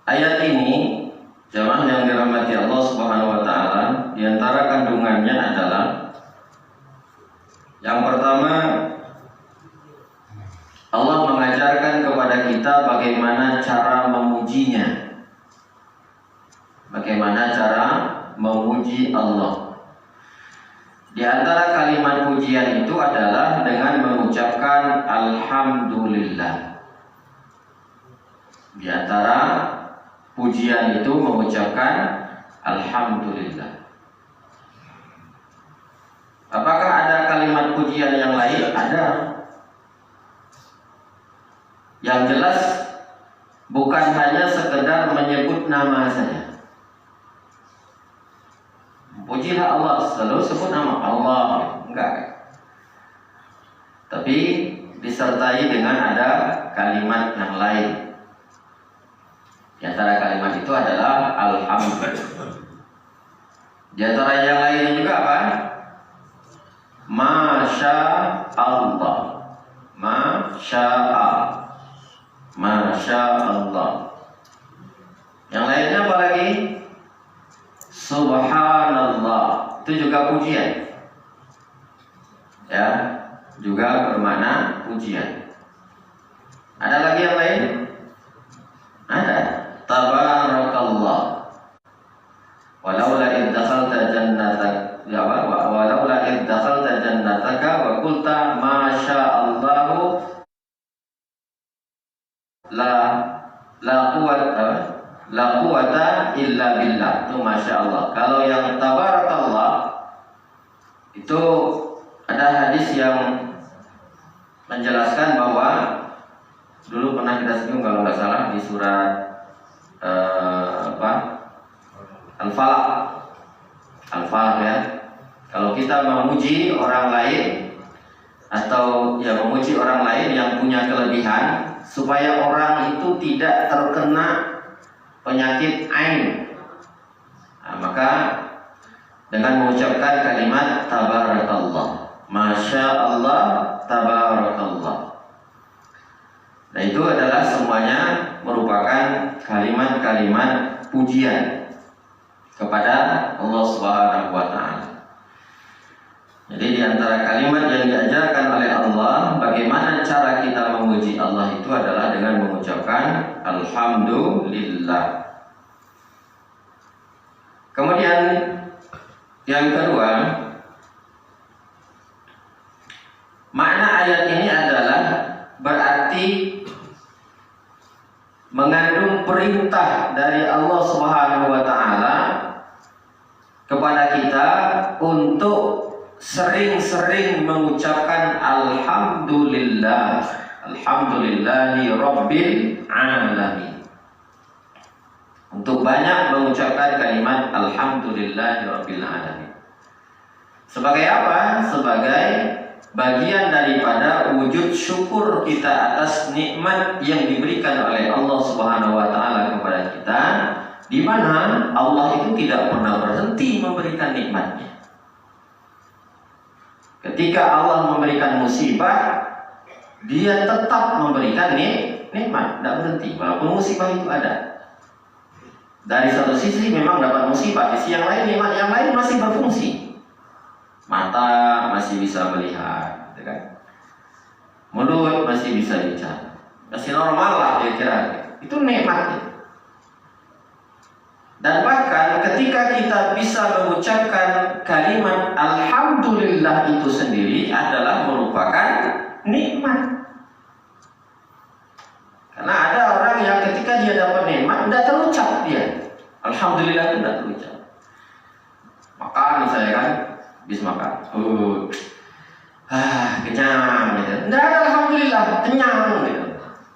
Ayat ini, jamaah yang dirahmati Allah Subhanahu wa taala, di antara kandungannya adalah yang pertama, Allah mengajarkan kepada kita bagaimana cara memujinya. Bagaimana cara memuji Allah. Di antara kalimat pujian itu adalah dengan mengucapkan alhamdulillah. Di antara pujian itu mengucapkan alhamdulillah. Apakah ada kalimat pujian yang lain? Ada. Yang jelas bukan hanya sekedar menyebut nama saja. Pujilah Allah, selalu sebut nama Allah, enggak. Tapi disertai dengan ada kalimat yang lain. Di antara kalimat itu adalah alhamdulillah. Di antara yang lainnya juga apa? Masya Allah, Masya Allah. Yang lainnya apa lagi? Subhanallah. Itu juga pujian. Ya, juga bermakna pujian. Ada lagi yang lain? Ada. Tabarakallah. Walaula id dakhalta jannataka walaula id dakhalta jannataka wa qulta masya Allah la quwata illa billah. Itu masya Allah. Kalau yang tabarakallah itu ada hadis yang menjelaskan bahwa dulu pernah kita singgung kalau nggak salah di surat Al-Falaq ya. Kalau kita memuji orang lain atau ya memuji orang lain yang punya kelebihan supaya orang itu tidak terkena penyakit ain, maka dengan mengucapkan kalimat tabarakallah, masya Allah, tabarakallah. Nah itu adalah semuanya merupakan kalimat-kalimat pujian kepada Allah Subhanahu wa taala. Jadi di antara kalimat yang diajarkan oleh Allah, bagaimana cara kita memuji Allah itu adalah dengan mengucapkan alhamdulillah. Kemudian yang kedua, makna ayat ini adalah berarti mengandung perintah dari Allah Subhanahu wa taala kepada kita untuk sering-sering mengucapkan alhamdulillah, alhamdulillahi rabbil alamin. Untuk banyak mengucapkan kalimat alhamdulillahi rabbil alamin. Sebagai apa? Sebagai bagian daripada wujud syukur kita atas nikmat yang diberikan oleh Allah Subhanahu wa taala kepada kita, di mana Allah itu tidak pernah berhenti memberikan nikmatnya. Ketika Allah memberikan musibah, Dia tetap memberikan nikmat, tidak berhenti walaupun musibah itu ada. Dari satu sisi memang dapat musibah, di sisi yang lain nikmat yang lain masih berfungsi. Mata masih bisa melihat, gitu kan? Mulut masih bisa bicara, masih normal lah kira-kira. Itu nikmat. Dan bahkan ketika kita bisa mengucapkan kalimat alhamdulillah itu sendiri adalah merupakan nikmat. Karena ada orang yang ketika dia dapat nikmat tidak terucap dia. Alhamdulillah itu tidak terucap. Makan misalnya kan, habis makan, kenyang gitu. Tidak ada alhamdulillah, kenyang gitu.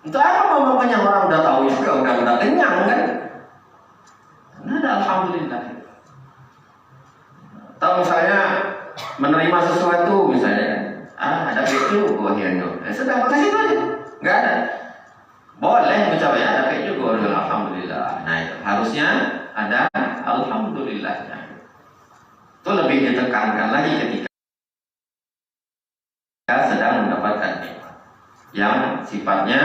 Untuk apa mau kenyang, orang udah tahu juga udah kenyang kan? Tidak ada alhamdulillah. Atau misalnya menerima sesuatu misalnya, ada itu, sudah pakai itu aja, nggak ada. Boleh mencapai ada juga alhamdulillah. Nah itu harusnya ada alhamdulillahnya. Itu lebih ditekankan lagi ketika sedang mendapatkan nikmat yang sifatnya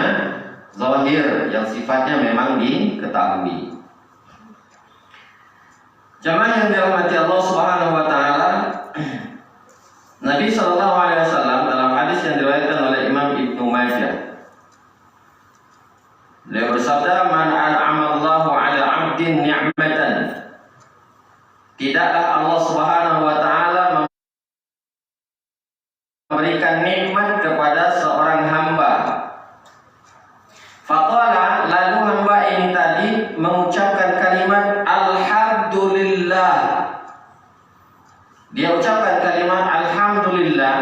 zahir yang sifatnya memang diketahui. Jamaah yang dirahmati Allah Subhanahu wa taala, Nabi sallallahu alaihi wasallam dalam hadis yang diriwayatkan oleh Imam Ibnu Majah, beliau bersabda, "Man an'ama Allahu 'ala 'abdin ni'matan." Tidaklah Allah Subhanahu wa taala memberikan nikmat kepada seorang hamba. Faqala, lalu hamba ini tadi mengucapkan kalimat alhamdulillah. Dia ucapkan kalimat alhamdulillah,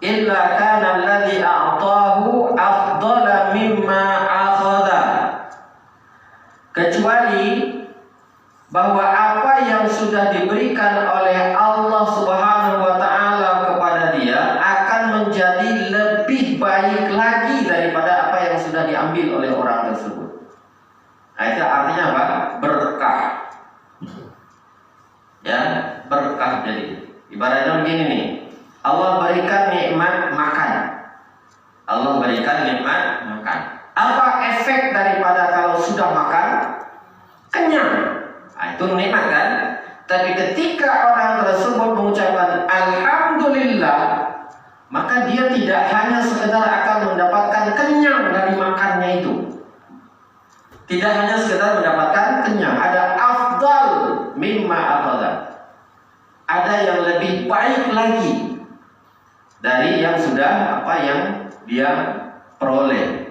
illa kana alladhi a'tahu afdala mimma akhadha. Kecuali bahwa apa yang sudah diberikan oleh Allah Subhanahu wa taala kepada dia akan menjadi lebih baik lagi daripada apa yang sudah diambil oleh orang tersebut. Nah, itu artinya apa? Berkah. Ya, berkah. Jadi ibaratnya begini nih, Allah berikan nikmat makan. Allah berikan nikmat makan. Apa efek daripada kalau sudah makan? Kenyang. Nah, itu nikmat kan? Tapi ketika orang tersebut mengucapkan alhamdulillah, maka dia tidak hanya sekedar akan mendapatkan kenyang dari makannya itu. Tidak hanya sekedar mendapatkan kenyang, ada afdal mimma akhadha. Ada yang lebih baik lagi dari yang sudah apa yang dia peroleh.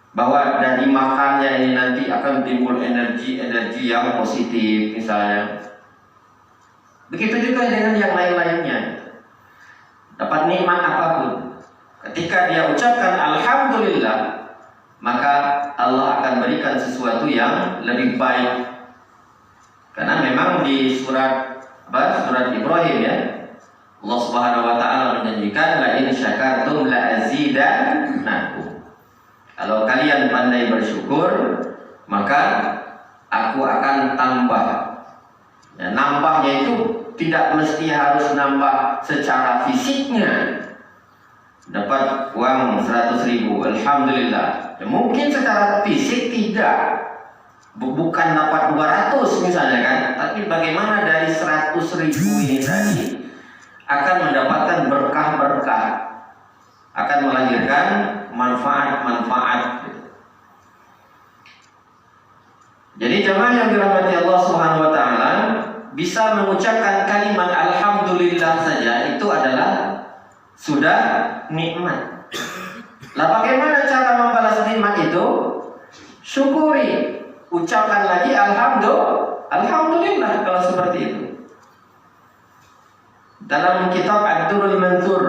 Bahwa dari makannya ini nanti akan timbul energi yang positif misalnya. Begitu juga dengan yang lain-lainnya. Dapat nikmat apapun, ketika dia ucapkan alhamdulillah, maka Allah akan berikan sesuatu yang lebih baik. Karena memang di surat Ibrahim ya, Allah Subhanahu wa taala menjanjikan la in syakartum la azidannakum. Kalau kalian pandai bersyukur, maka aku akan tambah. Ya, nambahnya itu tidak mesti harus nambah secara fisiknya. Dapat uang 100.000, alhamdulillah. Ya, mungkin secara fisik tidak, bukan dapat 200 misalnya kan. Tapi bagaimana dari 100.000 ini tadi akan mendapatkan berkah-berkah, akan melahirkan manfaat-manfaat. Jadi jemaah yang dirahmati Allah Subhanahu wa taala, bisa mengucapkan kalimat alhamdulillah saja itu adalah sudah nikmat. Lah bagaimana cara membalas nikmat itu? Syukuri. Ucapkan lagi alhamdulillah kalau seperti itu. Dalam kitab Ad-Durrul Mansur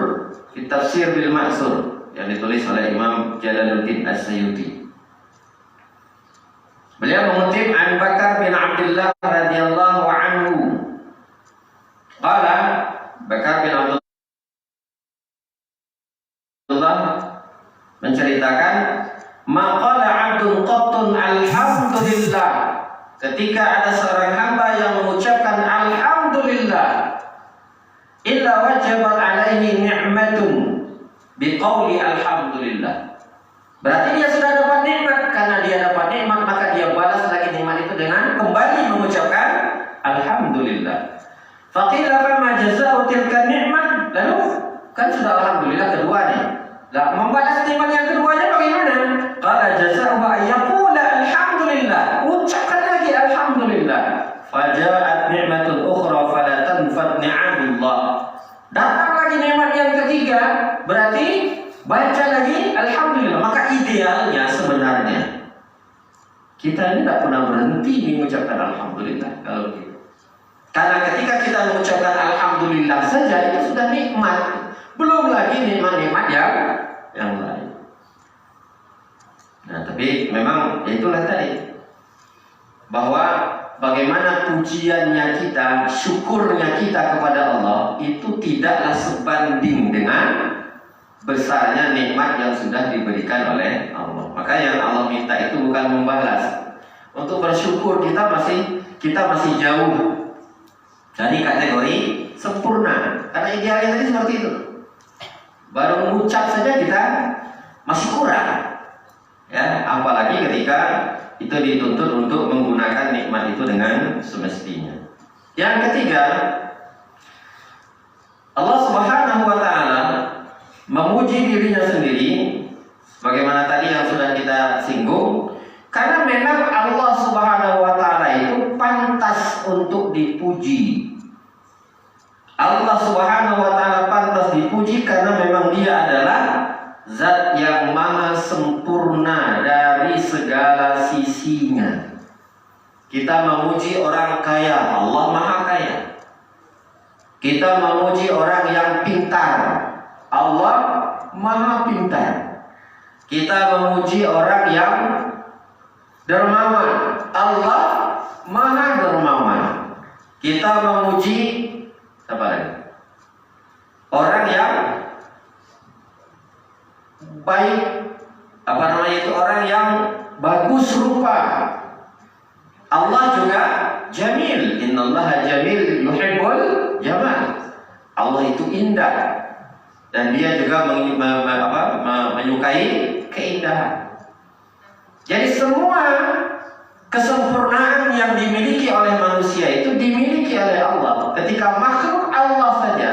fi Tafsir bil Ma'sur yang ditulis oleh Imam Jalaluddin As-Suyuti, beliau mengutip An Bakar bin Abdullah radhiyallahu anhu. Qala, Bakar bin Abdullah menceritakan, maqala 'abdun qattun alhamdulillah. Ketika ada seorang hamba yang mengucapkan alhamdulillah, illa wajabat alaihi ni'matun biqauli alhamdulillah. Berarti dia sudah dapat nikmat. Karena dia dapat nikmat, maka dia balas lagi nikmat itu dengan kembali mengucapkan alhamdulillah. Faqila fama jazaa'u tilka ni'mat. Lalu kan sudah alhamdulillah kedua nih. Lah membalas nikmat yang keduanya bagaimana? Qala jazaa'u ayyaqula alhamdulillah. Ucapkan lagi alhamdulillah. Faja'at ni'matun ukhra fala tanfad ni'amullah. Datang lagi nikmat yang ketiga, berarti baca lagi alhamdulillah. Maka idealnya sebenarnya kita ini tidak pernah berhenti mengucapkan alhamdulillah kalau begitu. Karena ketika kita mengucapkan alhamdulillah saja itu sudah nikmat. Belum lagi nikmat-nikmat yang lain. Nah, tapi memang itulah tadi, bahwa bagaimana pujiannya kita, syukurnya kita kepada Allah itu tidaklah sebanding dengan besarnya nikmat yang sudah diberikan oleh Allah. Maka yang Allah minta itu bukan membalas. Untuk bersyukur kita masih jauh dari kategori sempurna. Karena idealnya tadi seperti itu. Baru mengucap saja kita masih kurang. Ya, apalagi ketika itu dituntut untuk menggunakan nikmat itu dengan semestinya. Yang ketiga, Allah Subhanahu wa taala memuji dirinya sendiri, bagaimana tadi yang sudah kita singgung, karena memang Allah Subhanahu wa taala itu pantas untuk dipuji. Allah Subhanahu wa taala pantas dipuji karena memang Dia adalah zat yang maha sempurna dari segala sisinya. Kita memuji orang kaya, Allah maha kaya. Kita memuji orang yang pintar, Allah maha pintar. Kita memuji orang yang dermawan, Allah maha dermawan. Kita memuji apa lagi? Orang yang baik, apa namanya itu, orang yang bagus rupa. Allah juga jamil, innallaha jamil yuhibbul jamal. Allah itu indah dan Dia juga menyukai keindahan. Jadi semua kesempurnaan yang dimiliki oleh manusia itu dimiliki oleh Allah. Ketika makhluk Allah saja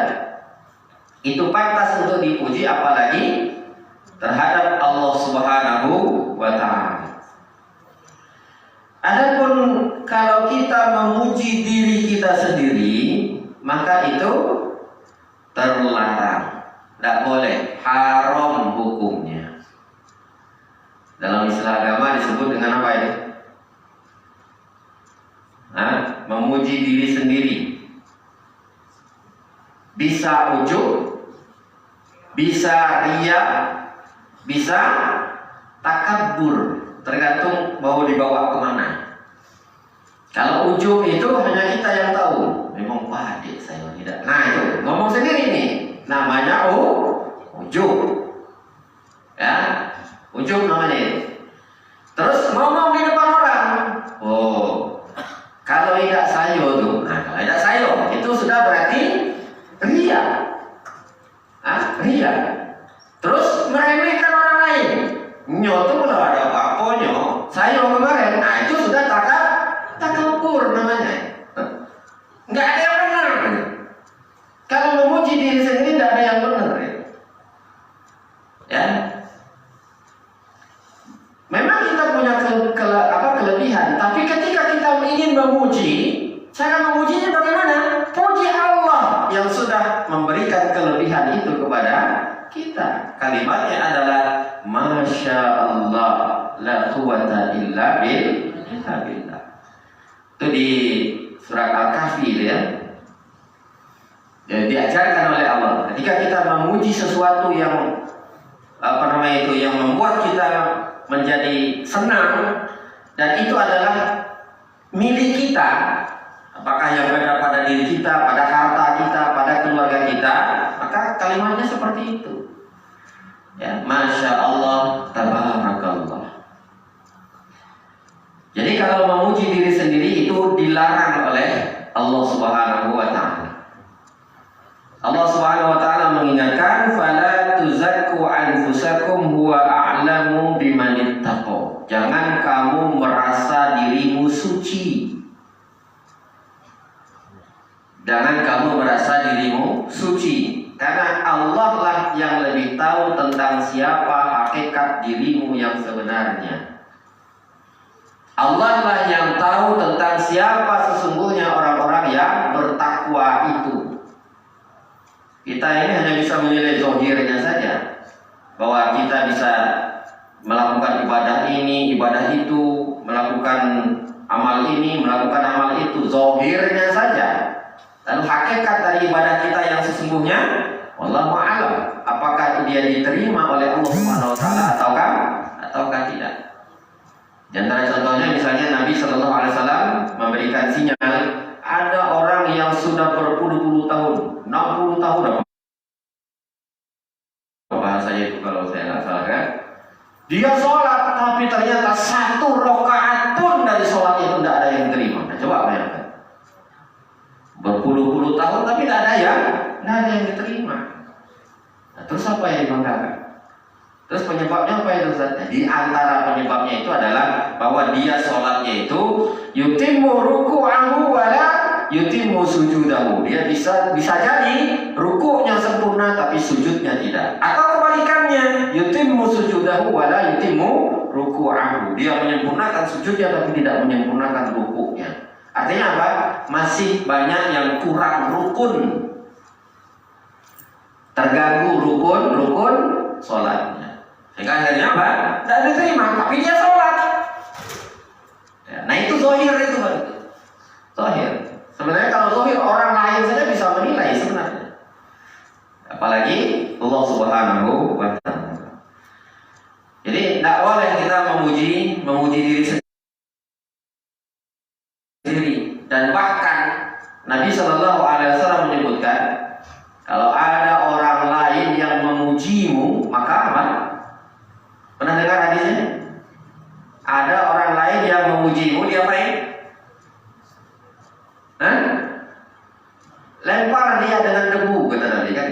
itu pantas untuk dipuji, apalagi terhadap Allah Subhanahu wa ta'ala. Adapun kalau kita memuji diri kita sendiri, maka itu terlarang, tidak boleh, haram hukumnya. Dalam istilah agama disebut dengan apa ini? Memuji diri sendiri. Bisa ujub, bisa riya, bisa takabur, tergantung mau dibawa kemana. Kalau ujub itu hanya kita yang tahu. Memang adik saya tidak. Nah itu ngomong sendiri nih, namanya ujub. Ya, ujub namanya itu. Terus ngomong di depan orang. Kalau tidak sayo tuh, kalau tidak sayo itu sudah berarti ria. Ria. Terus meremehkan orang lain. Nyoto kalau ada apa-apanya, saya kemarin, itu sudah takabur namanya. Nggak ada yang benar. Kalau memuji diri sendiri tidak ada yang benar. Ya. Memang kita punya kelebihan, tapi ketika kita ingin memuji, cara memujinya bagaimana? Puji Allah yang sudah memberikan kelebihan itu kepada kita. Kalimatnya adalah Masya Allah, la quwwata illa billah. Itu di surat Al-Kahfi ya. Diajarkan oleh Allah. Ketika kita memuji sesuatu yang yang membuat kita menjadi senang, dan itu adalah milik kita, apakah yang berada pada diri kita, pada harta kita, pada keluarga kita, maka kalimatnya seperti itu. Ya, Masya Allah, Tabarakallah. Jadi kalau memuji diri sendiri itu dilarang oleh Allah Subhanahu wa ta'ala. Allah Subhanahu wa ta'ala mengingatkan, fala tuzakku anfusakum huwa a'lamu bimanittaqo. Jangan kamu merasa dirimu suci. Jangan kamu merasa dirimu suci. Karena Allah lah yang lebih tahu tentang siapa hakikat dirimu yang sebenarnya. Allah lah yang tahu tentang siapa sesungguhnya orang-orang yang bertakwa itu. Kita ini hanya bisa menilai zahirnya saja, bahwa kita bisa melakukan ibadah ini, ibadah itu, melakukan amal ini, melakukan amal itu, zahirnya saja. Lalu hakikat dari ibadah kita yang sesungguhnya, wallahu a'lam, apakah dia diterima oleh Allah Subhanahu wa taala ataukah tidak. Di antara contohnya misalnya Nabi Shallallahu Alaihi Wasallam memberikan sinyal, ada orang yang sudah berpuluh-puluh tahun, 60 tahun bahasanya itu kalau saya nggak salah kan, dia sholat tapi ternyata 1 rakaat pun dari sholat itu tidak ada yang terima. Nah, coba bayangkan, berpuluh-puluh tahun tapi tidak ada yang diterima. Nah, terus apa yang dibanggakan? Terus penyebabnya apa itu Ustaz? Di antara penyebabnya itu adalah bahwa dia sholatnya itu yutimmu ruku'ahu wala yutimmu sujudahu. Dia bisa jadi rukuknya sempurna tapi sujudnya tidak. Atau kebalikannya, yutimmu sujudahu wala yutimmu ruku'ahu. Dia menyempurnakan sujudnya tapi tidak menyempurnakan rukuknya. Artinya apa? Masih banyak yang kurang rukun. Terganggu rukun sholatnya. Sehingga akhirnya apa? Tidak diterima, tapi dia sholat. Ya, nah itu zahir itu Pak. Zahir. Sebenarnya kalau zahir orang lain saja bisa menilai sebenarnya. Apalagi Allah Subhanahu wa Ta'ala. Jadi tidak boleh kita memuji diri sendiri. Dan bahkan Nabi Shallallahu Alaihi Wasallam menyebutkan, kalau ada orang lain yang memujimu, maka apa? Pernah dengar hadisnya? Ada orang lain yang memujimu, diapain? Hah? Lempar dia dengan debu, kata Nabi kan?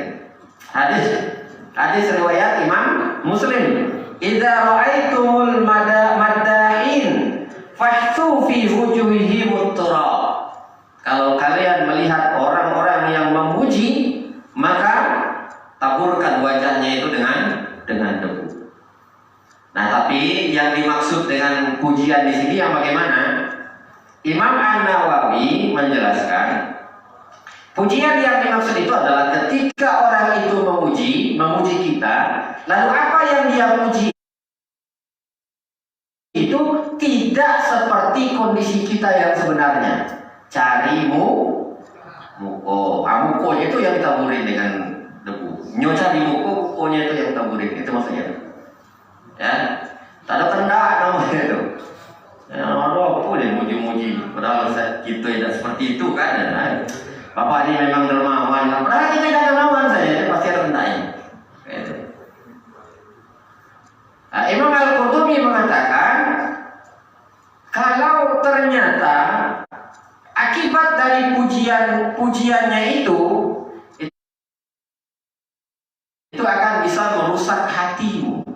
Hadis riwayat Imam Muslim. Idza ra'aitumul maddahin fahsu fi wujuhihim turab. Kalau kalian melihat orang-orang yang memuji, maka taburkan wajahnya itu dengan debu. Nah, tapi yang dimaksud dengan pujian di sini yang bagaimana? Imam An-Nawawi menjelaskan, pujian yang dimaksud itu adalah ketika orang itu memuji kita, lalu apa yang dia puji itu tidak seperti kondisi kita yang sebenarnya. Cari muko itu yang ditaburin dengan debu. Nyo cari mukonya itu yang ditaburin, itu maksudnya. Ya, tak ada kendak namanya itu. Ya, apa boleh muji-muji, padahal kita tidak seperti itu kan? Ya. Bapak ini memang dermawan, padahal kita tidak dermawan saya, pasti ada kendaknya. Gitu. Nah, Imam Al-Qurtubi mengatakan, kalau ternyata akibat dari pujiannya itu akan bisa merusak hatimu.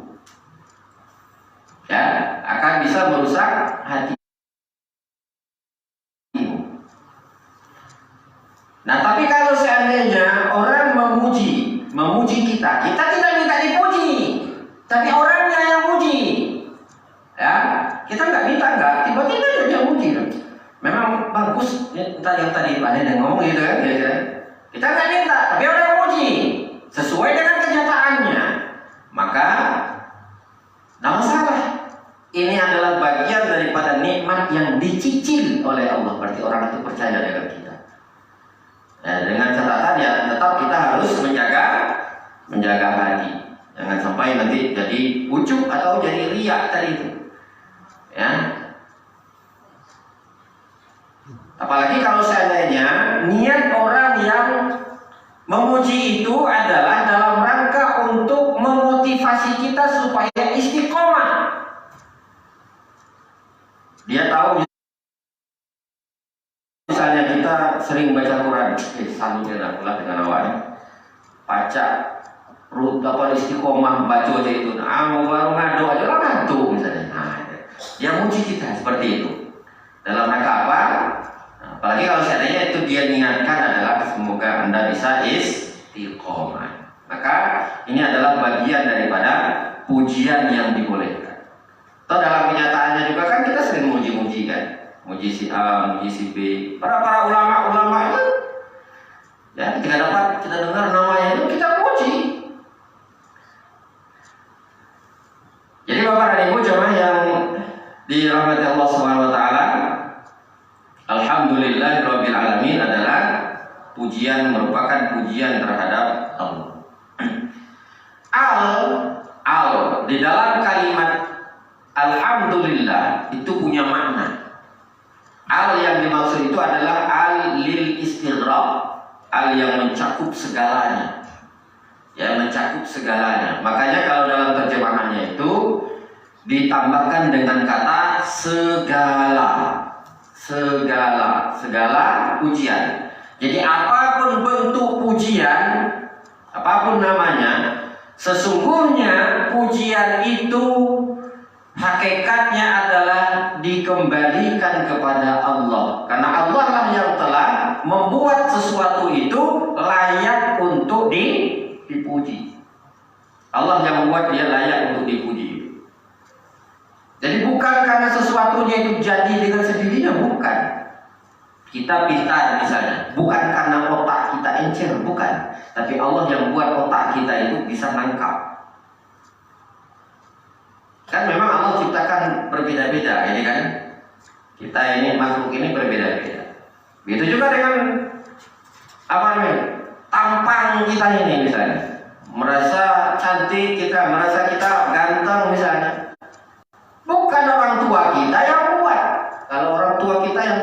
Ya, akan bisa merusak hatimu. Nah, tapi kalau seandainya orang memuji kita tidak minta dipuji, tapi orangnya yang muji. Ya, kita nggak minta tiba-tiba dia muji. Memang bagus, yang tadi Pak Deden ngomong gitu kan, kita nggak minta, tapi orang yang muji sesuai dengan kenyataannya, maka tidak masalah. Ini adalah bagian daripada nikmat yang dicicil oleh Allah. Berarti orang itu percaya dengan kita. Ya, dengan catatan ya tetap kita harus menjaga hati. Jangan sampai nanti jadi ujub atau jadi riak tadi itu. Ya. Apalagi kalau seandainya niat orang yang memuji itu adalah dalam rangka untuk memotivasi kita supaya istiqomah. Dia tahu misalnya kita sering baca Quran, sambungnya pula dengan awalnya baca perut apa istiqomah baca aja itu, mau baru ngado aja lah ngantuk misalnya. Nah, dia muji kita seperti itu. Dalam rangka apa? Nah, apalagi kalau seandainya itu dia niatkan adalah semoga Anda bisa istiqomah. Maka ini adalah bagian daripada pujian yang dibolehkan. Atau dalam kenyataannya juga kan kita sering muji-muji kan, muji si A, muji si B, para ulama itu, ya kita dengar namanya itu kita muji. Jadi Bapak dan Ibu jemaah yang dirahmati Allah Subhanahu Wa Taala, Alhamdulillahirabbil alamin adalah pujian merupakan pujian terhadap Allah. Al di dalam kalimat Alhamdulillah itu punya makna. Al yang dimaksud itu adalah al lil istighraq, al yang mencakup segalanya. Ya, mencakup segalanya. Makanya kalau dalam terjemahannya itu ditambahkan dengan kata segala pujian. Jadi apapun bentuk pujian, apapun namanya, Sesungguhnya pujian itu hakikatnya adalah dikembalikan kepada Allah, karena Allah lah yang telah membuat sesuatu itu layak untuk dipuji. Allah yang membuat dia layak untuk dipuji. Jadi bukan karena sesuatunya itu jadi dengan sendirinya, bukan. Kita pintar misalnya, bukan karena otak kita encer, bukan. Tapi Allah yang buat otak kita itu bisa nangkap. Kan memang Allah ciptakan berbeda-beda, ini kan. Kita ini makhluk ini berbeda-beda. Begitu juga dengan apa namanya? Tampang kita ini misalnya. Merasa cantik kita, merasa kita ganteng misalnya. Bukan orang tua kita yang buat. Kalau orang tua kita yang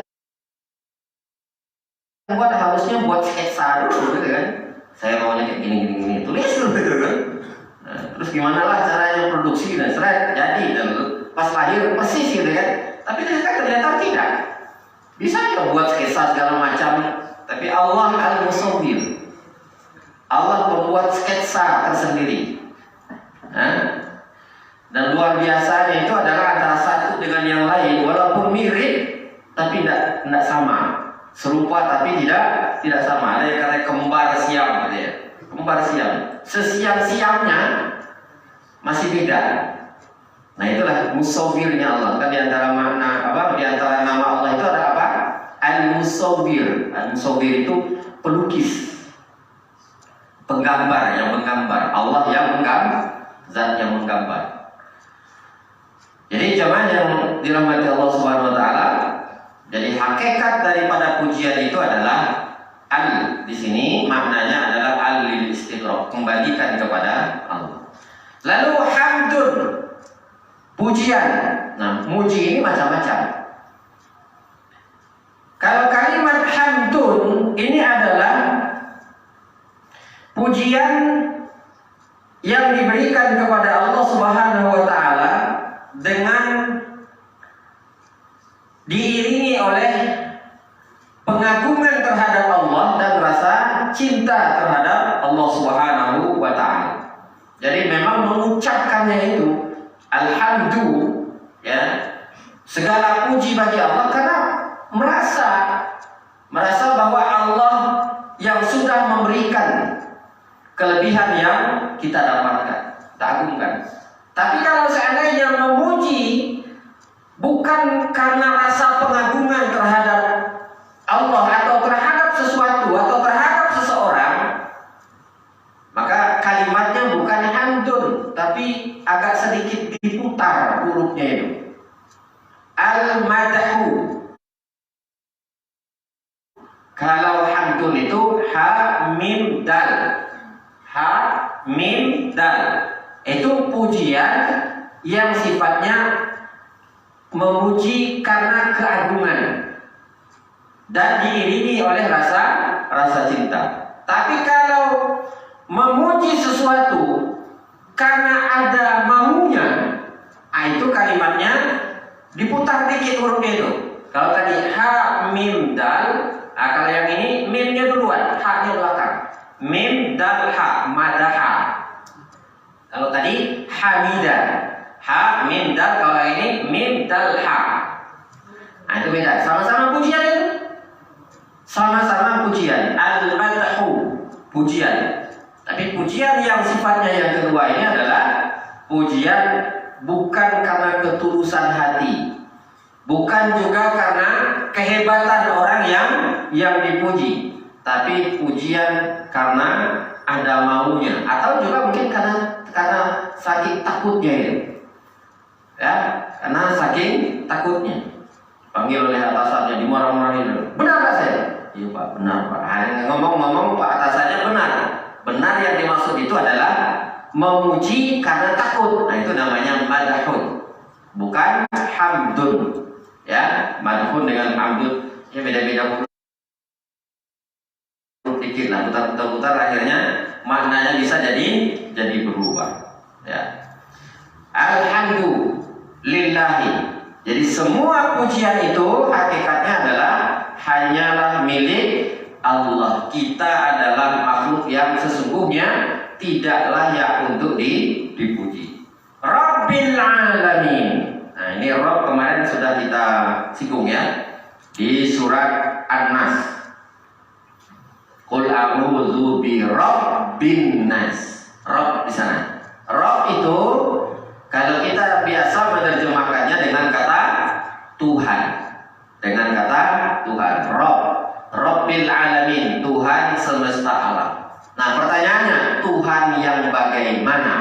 buat, harusnya buat sketsa dulu gitu kan. Saya maunya kayak gini, tulis dulu gitu kan. Nah, terus gimana lah caranya produksi dan seret jadi, dan pas lahir persis gitu kan. Tapi ternyata tidak. Bisa ya buat sketsa segala macam, tapi Allah al-musawwir. Allah membuat sketsa tersendiri. Nah, dan luar biasanya itu adalah antara satu dengan yang lain, walaupun mirip tapi tidak sama. Serupa tapi tidak sama. Ada yang kata kembar siam gitu ya. Kembar siam. Sesiam-siamnya masih beda. Nah, itulah musawwirnya Allah. Kan di antara makna apa? Di antara nama Allah itu ada apa? Al-Musawwir. Al-Musawwir itu pelukis, penggambar, yang menggambar. Allah yang menggambar, zat yang menggambar. Jadi jemaah yang dirahmati Allah Subhanahu wa taala, jadi hakikat daripada pujian itu adalah al, di sini maknanya adalah al-lil istighraq, kembalikan kepada Allah. Lalu hamdun, pujian. Nah, muji ini macam-macam. Kalau kalimat hamdun ini adalah pujian yang diberikan kepada Allah Subhanahu wa taala dengan diiringi oleh pengagungan terhadap Allah dan rasa cinta terhadap Allah Subhanahu wa taala. Jadi memang mengucapkannya itu alhamdu, ya, segala puji bagi Allah, karena merasa bahwa Allah yang sudah memberikan kelebihan yang kita dapatkan, kita agungkan. Tapi kalau seandainya memuji bukan karena rasa pengagungan terhadap Allah atau terhadap sesuatu atau terhadap seseorang, maka kalimatnya bukan hamdun, tapi agak sedikit diputar hurufnya itu. Al-madahu. Kalau hamdun itu ha mim dal. Ha mim dal. Itu pujian yang sifatnya memuji karena keagungan dan diiringi oleh rasa cinta. Tapi kalau memuji sesuatu karena ada maunya, itu kalimatnya diputar dikit hurufnya itu. Kalau tadi ha mim dal, kalau yang ini mimnya duluan, ha-nya belakang. Mim dal ha, madaha. Kalau tadi hamidah, ha mim dal, kalau ini mim dal ha. Nah, itu beda. Sama-sama pujian itu. Sama-sama pujian. Al-madahu, pujian. Tapi pujian yang sifatnya yang kedua ini adalah pujian bukan karena ketulusan hati, bukan juga karena kehebatan orang yang dipuji, tapi pujian karena ada maunya, atau juga mungkin karena saking takutnya itu, ya, karena saking takutnya. Panggil oleh atasannya, dimarahin, benar nggak saya? Iya Pak, benar Pak. Ngomong-ngomong Pak atasannya benar. Benar yang dimaksud itu adalah memuji karena takut. Nah, itu namanya madhun, bukan hamdun. Ya, madhun dengan hamdun ya beda-beda sedikit lah, putar-putar akhirnya maknanya bisa jadi berubah. Ya. Alhamdulillahi. Jadi semua pujian itu hakikatnya adalah hanyalah milik Allah. Kita adalah makhluk yang sesungguhnya tidak layak untuk dipuji. Rabbil alamin. Nah, ini Rabb kemarin sudah kita singgung ya di surat An-Nas. Qul a'udzu bi rabbin nas. Rabb di sana. Rabb itu kalau kita biasa menerjemahkannya dengan kata Tuhan. Dengan kata Tuhan. Rabb. Rabbil alamin, Tuhan semesta alam. Nah, pertanyaannya, Tuhan yang bagaimana?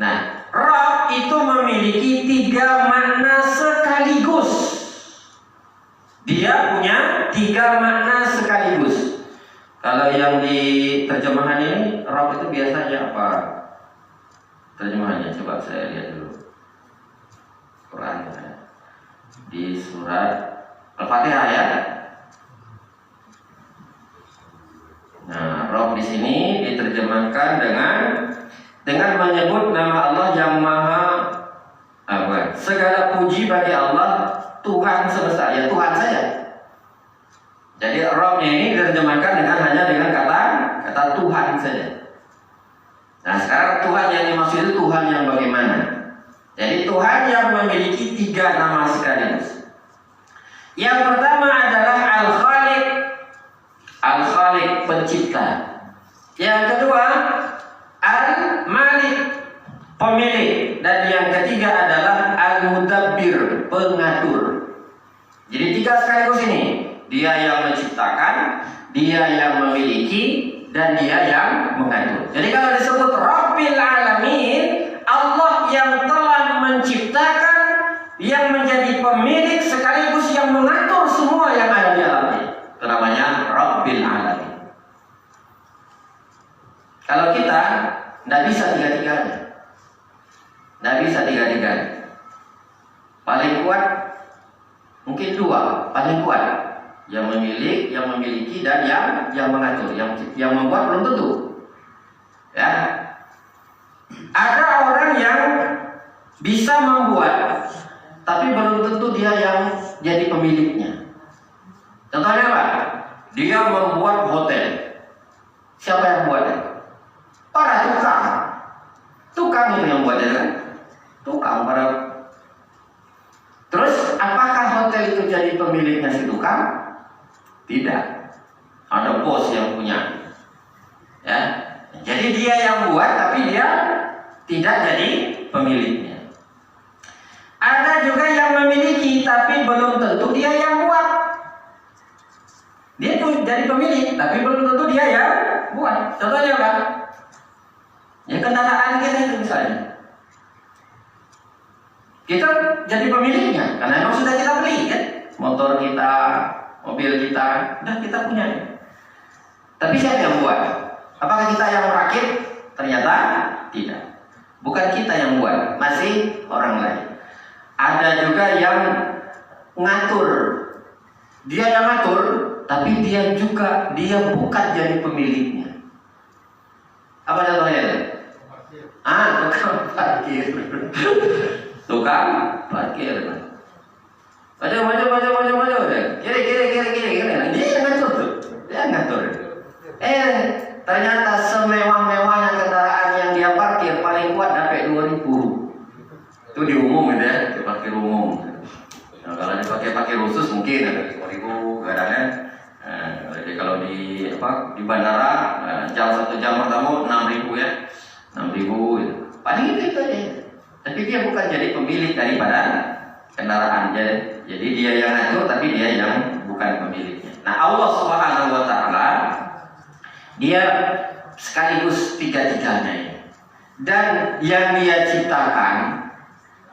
Nah, Rabb itu memiliki 3 makna sekaligus. Dia punya 3 makna sekaligus. Kalau yang di terjemahan ini, Rabb itu biasanya apa? Terjemahannya coba saya lihat dulu. Quran di surat Al-Fatihah ya. Nah, Rabb di sini diterjemahkan dengan menyebut nama Allah yang maha apa? Segala puji bagi Allah, Tuhan semesta, ya Tuhan saja. Jadi Rabb ini diterjemahkan hanya dengan kata Tuhan saja. Nah, sekarang Tuhan yang dimaksud itu Tuhan yang bagaimana? Jadi Tuhan yang memiliki 3 nama sekaligus. Yang pertama adalah Al-Khaliq. Al-Khaliq, pencipta. Yang kedua Al-Malik, pemilik. Dan yang ketiga adalah Al-Mudabbir, pengatur. Jadi 3 sekaligus ini. Dia yang menciptakan, dia yang memiliki, dan dia yang mengatur. Jadi kalau disebut Rabbil Alamin, Allah yang telah menciptakan, yang menjadi pemilik sekaligus yang mengatur semua yang ada di alam ini. Itu namanya Rabbil Alamin. Kalau kita tidak bisa 3-3-nya. Tidak bisa 3-3-nya. Paling kuat mungkin 2, paling kuat. Yang memiliki, yang memiliki, dan yang mengatur. Yang membuat belum tentu. Ya. Ada orang yang bisa membuat, tapi belum tentu dia yang jadi pemiliknya. Contohnya apa? Dia membuat hotel. Siapa yang buatnya? Para tukang. Tukang itu yang buatnya kan? Tukang para. Terus apakah hotel itu jadi pemiliknya si tukang? Tidak. Ada bos yang punya. Ya. Jadi dia yang buat, tapi dia tidak jadi pemiliknya. Ada juga yang memiliki, tapi belum tentu dia yang buat. Dia tuh jadi pemilik, tapi belum tentu dia yang buat. Contohnya apa? Ya kendaraan kita itu misalnya. Kita jadi pemiliknya, karena memang sudah kita beli kan. Motor kita, mobil kita, udah kita punya. Tapi siapa yang buat? Apakah kita yang merakit? Ternyata tidak. Bukan kita yang buat, masih orang lain. Ada juga yang ngatur. Dia yang ngatur, tapi dia bukan jadi pemiliknya. Apa contohnya? Tukang parkir. Tukang parkir. Maju. Kiri. Dia yang ngatur tuh. Dia yang ngatur. Ternyata semewah-mewahnya kendaraan yang dia parkir paling kuat dapat 2.000. Itu di umum gitu ya, di parkir umum. Nah, kalau dipakai parkir khusus mungkin ada 2.000 kadangnya. Jadi kalau di bandara satu jam pertama 6.000 ya, 6.000 gitu. Paling itu aja. Tapi dia bukan jadi pemilik daripada kendaraan. Jadi dia yang ngatur, tapi dia yang bukan pemiliknya. Nah, Allah Subhanahu Wa Taala dia sekaligus 3-3-nya ini. Dan yang dia ciptakan,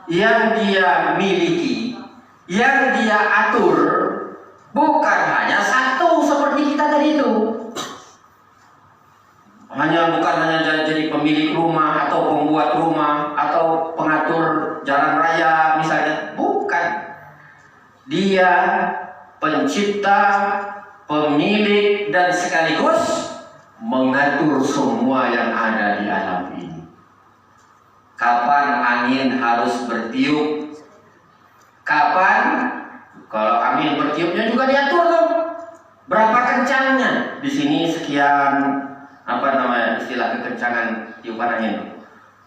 yang dia miliki, yang dia atur, bukan hanya satu seperti kita tadi itu. Bukan hanya jadi pemilik rumah atau pembuat rumah atau pengatur jalan raya misalnya. Bukan. Dia pencipta, pemilik, dan sekaligus mengatur semua yang ada di alam ini. Kapan angin harus bertiup? Kapan? Kalau angin bertiupnya juga diatur tuh. Berapa kencangnya? Di sini sekian kencangan tiupan angin.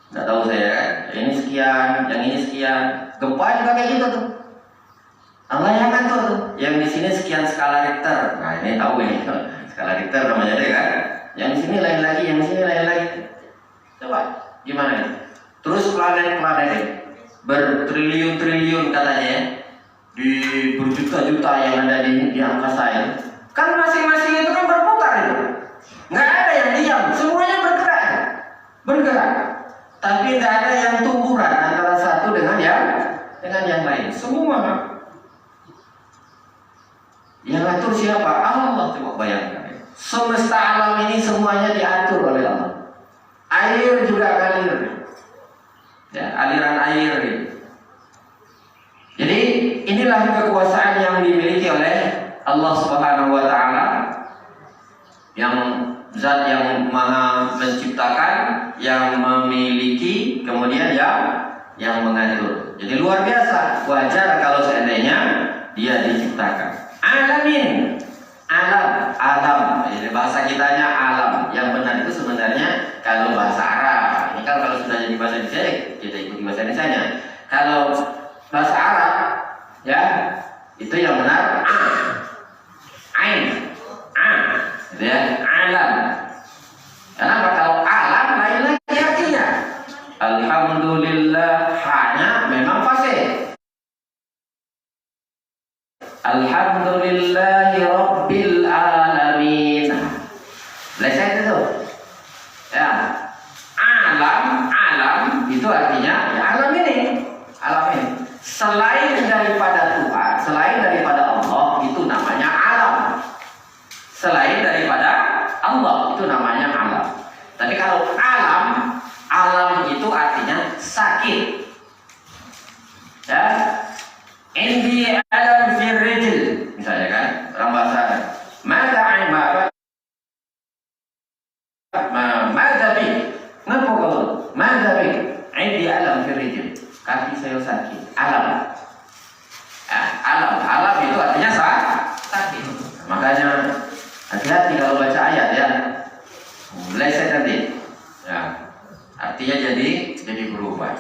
Nggak tahu saya kan, ini sekian, yang ini sekian. Gempa juga kayak gitu tuh. Allah yang ngatur tuh. Yang di sini sekian skala Richter. Nah ini tahu ini skala Richter namanya deh kan. Yang di sini lain lagi, yang di sini lain lagi. Coba gimana nih? Terus planet-planet ini bertriliun-triliun katanya ya, di berjuta-juta yang ada di angkasa ya. Kan masing-masing itu kan berputar itu. Nggak ada yang diam, semuanya bergerak. Bergerak. Tapi tidak ada yang tumburan antara satu dengan yang lain. Semua yang atur siapa? Allah. Coba bayangkan. Semesta alam ini semuanya diatur oleh Allah. Air juga ngalir. Ya, aliran air. Jadi inilah kekuasaan yang dimiliki oleh Allah Subhanahu wa taala, yang zat yang maha menciptakan, yang memiliki, kemudian yang mengatur. Jadi luar biasa, wajar kalau seandainya dia diciptakan. Alamin, alam. Jadi bahasa kitanya alam. Yang benar itu sebenarnya kalau bahasa Arab. Ini kalau sudah jadi bahasa Indonesia, kita ikuti bahasa Indonesianya. Kalau bahasa Arab, ya itu yang benar ain, gitu ya, alam. Kenapa? Kalau alam lain lagi artinya. Alhamdulillah, hanya memang fasih. Alhamdulillahi Rabbil Alamin. Belajar itu. Ya. Alam itu artinya ya alam ini. Selain daripada Tuhan, selain daripada Allah, itu namanya alam. Selain daripada Allah, itu namanya alam. Tapi kalau alam itu artinya sakit. Ya. Indi alam fil rijl, misalnya kan, dalam bahasa indi alam fil rijl, kaki saya sakit. Alam itu artinya sakit. Makanya hati-hati kalau baca ayat ya, meleset nanti. Ya, artinya jadi berubah.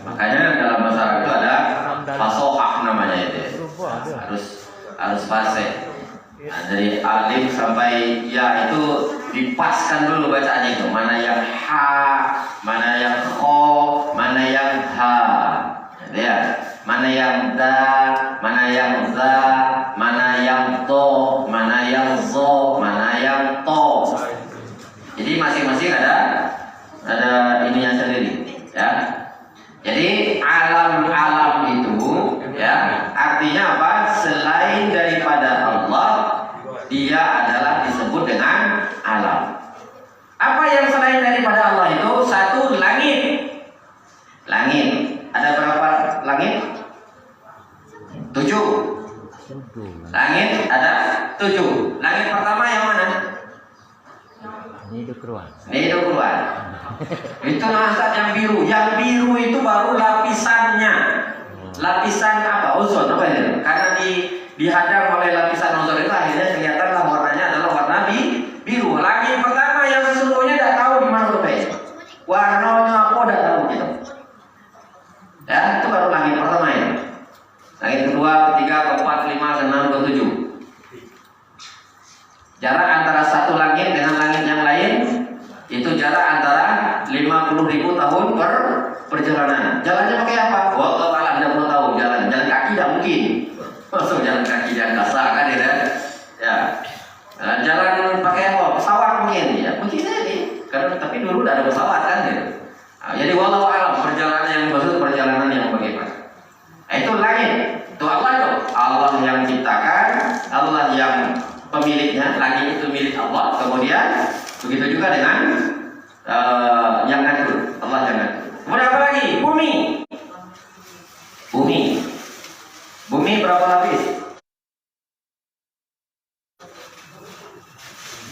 Makanya dalam bahasa Arab itu ada fasohah namanya itu. Harus fasih. Nah, dari alif sampai ya itu dipaskan dulu bacaannya itu. Mana yang ha, mana yang kho, mana yang ha. Ya, mana yang da, mana yang za, mana yang to, mana yang zo, mana yang to. Jadi masing-masing ada ininya sendiri, ya. Jadi alam itu ya artinya apa? Selain daripada Allah, dia adalah disebut dengan alam. Apa yang selain daripada Allah itu? Satu, langit. Ada berapa langit? 7. Langit ada 7. Langit pertama yang mana? Nido keluar. Itu nasab yang biru. Yang biru itu baru lapisannya. Lapisan apa? Ozon apa ini? Karena dihadang oleh lapisan ozon itu akhirnya kelihatanlah warnanya adalah warna biru. Langit pertama yang sesungguhnya tidak tahu di mana letaknya. Warnanya apa tidak tahu gitu. Ya, itu baru langit pertama ya. Langit kedua, ketiga, keempat, kelima, keenam, ketujuh. Jarak antara satu langit dengan langit yang lain itu jarak antara 50.000 tahun perjalanan. Jalannya pakai apa? Wallahu a'lam, tidak perlu tahu jalan kaki tidak mungkin. Masuk jalan kaki dan kasar kan ya. Jalan pakai apa? Pesawat mungkin ya. Mungkin aja karena tapi dulu tidak ada pesawat kan ya. Jadi wallahu a'lam perjalanan yang maksud perjalanan yang bagaimana. Itu langit. Itu Allah yang ciptakan, Allah yang pemiliknya. Langit itu milik Allah. Kemudian begitu juga dengan yang ngatur, Allah yang ngatur. Kemudian apa lagi? Bumi berapa lapis?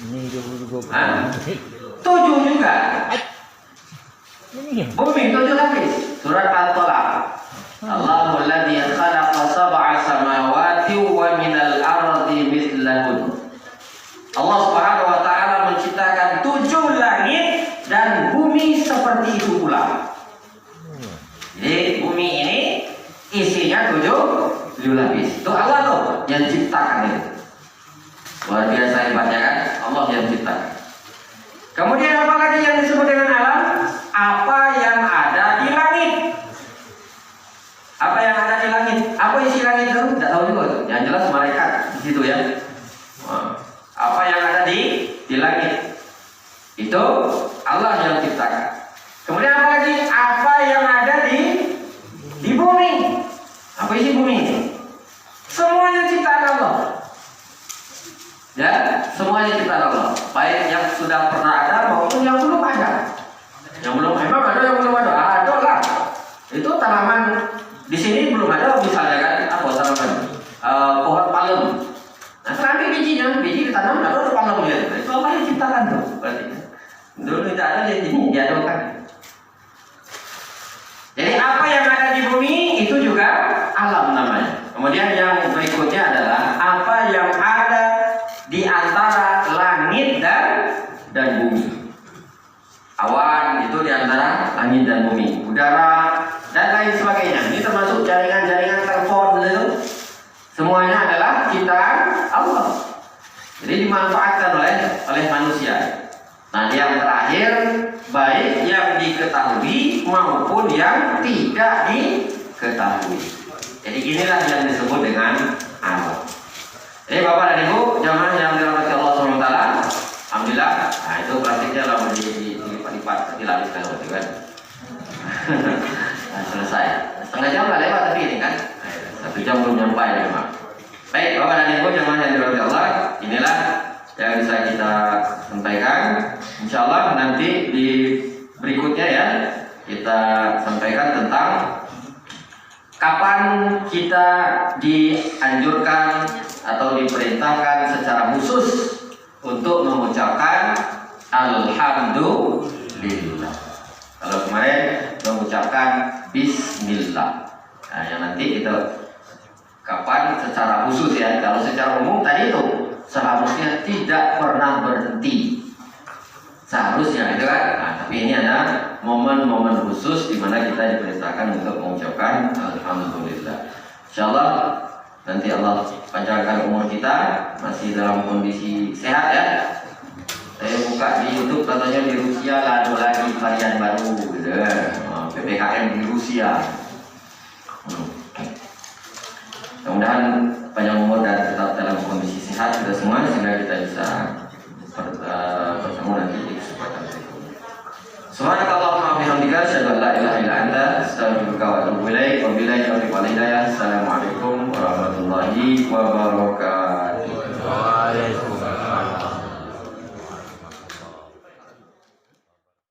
Ini 7 juga. Bumi 7 lapis. Surat At-Tolak. Allahul ladzi khalaqa sab'a samawati wa minal ardi mithlahun. Allah Subhanahu wa taala menciptakan 7 7 lapis. Itu Allah tuh yang ciptakan itu. Luar biasa hebatnya kan? Allah yang ciptakan. Kemudian apa lagi yang disebut dengan alam? Apa yang ada di langit. Apa yang ada di langit? Apa isi langit itu? Tidak tahu juga. Yang jelas malaikat di situ ya. Apa yang ada di langit? Itu Allah yang ciptakan. Kemudian apa lagi? Apa yang ada di bumi? Apa isi bumi? Semuanya ciptaan Allah. Ya, semuanya ciptaan Allah. Baik yang sudah pernah ada maupun yang belum ada. Yang belum memang ada, yang belum ada. Ada lah. Itu tanaman di sini belum ada misalnya kan apa tanaman? Pohon palem. Nah, sekarang bijinya, biji ditanam ada palemnya. Itu Allah yang ciptakan tuh. Berarti dulu tidak ada di sini diadakan. Jadi apa yang ada di bumi itu juga alam namanya. Kemudian yang berikutnya adalah apa yang ada di antara langit dan bumi. Awan itu di antara langit dan bumi, udara dan lain sebagainya. Ini termasuk jaringan-jaringan telepon itu. Semuanya adalah ciptaan Allah. Jadi dimanfaatkan oleh manusia. Nah, yang terakhir baik yang diketahui maupun yang tidak diketahui. Jadi inilah yang disebut dengan alam. Jadi Bapak dan Ibu jamaah yang dirahmati Allah SWT, alhamdulillah. Nah, itu praktiknya lah dilipat dilapiskan waktu kan. Nah, selesai. Setengah jam lah lewat tapi ini kan. 1 jam belum nyampe ya, Pak. Baik, Bapak dan Ibu jamaah yang dirahmati Allah, inilah yang bisa kita sampaikan. Insya Allah nanti di berikutnya ya kita sampaikan tentang kapan kita dianjurkan atau diperintahkan secara khusus untuk mengucapkan Alhamdulillah. Kalau kemarin mengucapkan Bismillah. Nah, yang nanti kita kapan secara khusus ya. Kalau secara umum tadi itu seharusnya tidak pernah berhenti. Seharusnya itu kan. Nah, tapi ini ada momen-momen khusus di mana kita diperintahkan untuk mengucapkan Alhamdulillah. Insyaallah nanti Allah panjangkan umur kita masih dalam kondisi sehat ya. Saya buka di YouTube katanya di Rusia ada lagi varian baru gitu. PPKM di Rusia. Mudah-mudahan panjang umur dan tetap dalam kondisi sehat kita semua sehingga kita bisa bertemu nanti di kesempatan berikutnya. Subhanakallahumma wa bihamdika asyhadu an la ilaha illa anta astaghfiruka wa atubu ilaik. Wabillahi taufiq wal hidayah. Assalamualaikum warahmatullahi wabarakatuh.